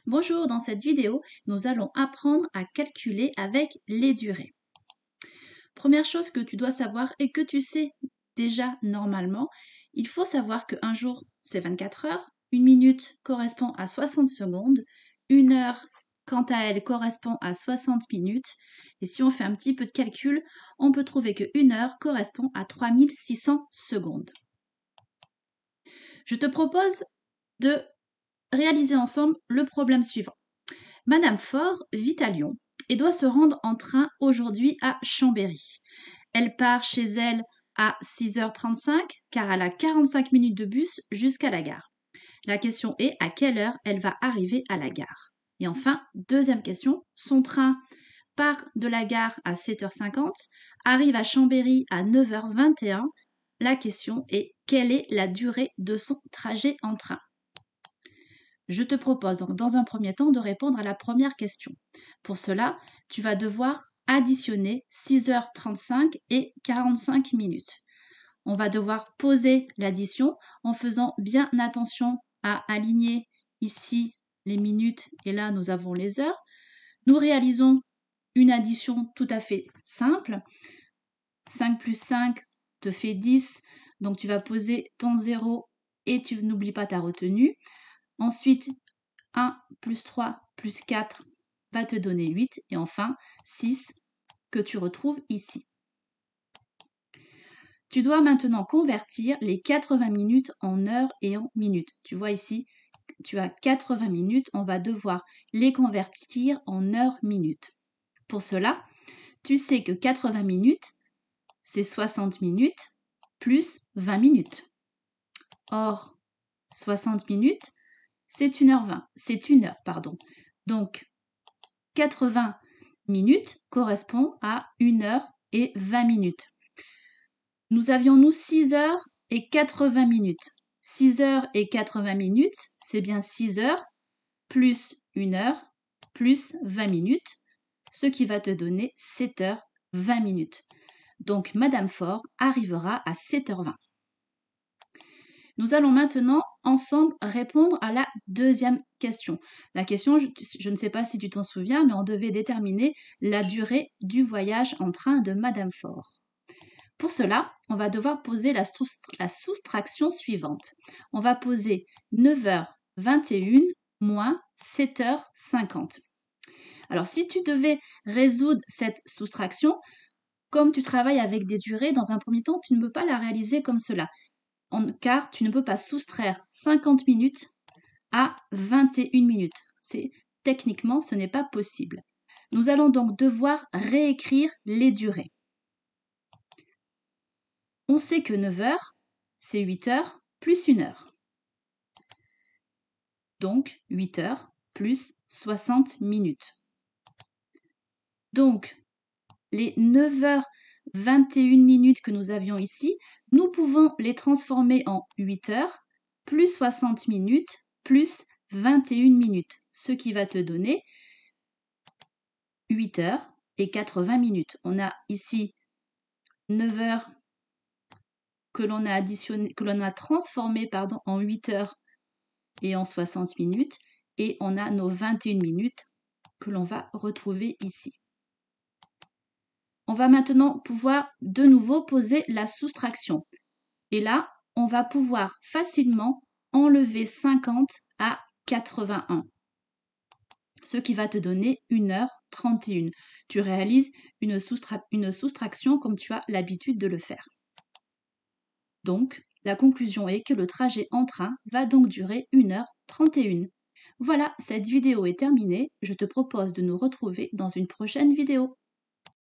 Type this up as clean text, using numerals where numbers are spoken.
Bonjour, dans cette vidéo, nous allons apprendre à calculer avec les durées. Première chose que tu dois savoir et que tu sais déjà normalement, il faut savoir qu'un jour, c'est 24 heures, une minute correspond à 60 secondes, une heure, quant à elle, correspond à 60 minutes, et si on fait un petit peu de calcul, on peut trouver que une heure correspond à 3600 secondes. Je te propose de réaliser ensemble le problème suivant. Madame Faure vit à Lyon et doit se rendre en train aujourd'hui à Chambéry. Elle part chez elle à 6h35 car elle a 45 minutes de bus jusqu'à la gare. La question est à quelle heure elle va arriver à la gare. Et enfin, deuxième question, son train part de la gare à 7h50, arrive à Chambéry à 9h21. La question est quelle est la durée de son trajet en train? Je te propose donc dans un premier temps de répondre à la première question. Pour cela, tu vas devoir additionner 6h35 et 45 minutes. On va devoir poser l'addition en faisant bien attention à aligner ici les minutes et là nous avons les heures. Nous réalisons une addition tout à fait simple. 5 plus 5 te fait 10, donc tu vas poser ton 0 et tu n'oublies pas ta retenue. Ensuite, 1 plus 3 plus 4 va te donner 8 et enfin 6 que tu retrouves ici. Tu dois maintenant convertir les 80 minutes en heures et en minutes. Tu vois ici, tu as 80 minutes, on va devoir les convertir en heures minutes. Pour cela, tu sais que 80 minutes, c'est 60 minutes plus 20 minutes. Or, 60 minutes, c'est 1h20. C'est 1 heure, pardon. Donc, 80 minutes correspond à 1 heure et 20 minutes. Nous avions, nous, 6 heures et 80 minutes. 6 heures et 80 minutes, c'est bien 6 heures plus 1 heure plus 20 minutes, ce qui va te donner 7 heures 20 minutes. Donc, Madame Faure arrivera à 7h20. Nous allons maintenant ensemble répondre à la deuxième question. La question, je ne sais pas si tu t'en souviens, mais on devait déterminer la durée du voyage en train de Madame Faure. Pour cela, on va devoir poser la soustraction suivante. On va poser 9h21 moins 7h50. Alors, si tu devais résoudre cette soustraction, comme tu travailles avec des durées, dans un premier temps, tu ne peux pas la réaliser comme cela. Car tu ne peux pas soustraire 50 minutes à 21 minutes. Techniquement, ce n'est pas possible. Nous allons donc devoir réécrire les durées. On sait que 9 heures, c'est 8 heures plus 1 heure. Donc, 8 heures plus 60 minutes. Donc, les 9h21 minutes que nous avions ici, nous pouvons les transformer en 8 heures plus 60 minutes plus 21 minutes, ce qui va te donner 8 heures et 80 minutes. On a ici 9 heures que l'on a transformé en 8 heures et en 60 minutes, et on a nos 21 minutes que l'on va retrouver ici. On va maintenant pouvoir de nouveau poser la soustraction. Et là, on va pouvoir facilement enlever 50 à 81, ce qui va te donner 1h31. Tu réalises une soustraction comme tu as l'habitude de le faire. Donc, la conclusion est que le trajet en train va donc durer 1h31. Voilà, cette vidéo est terminée. Je te propose de nous retrouver dans une prochaine vidéo.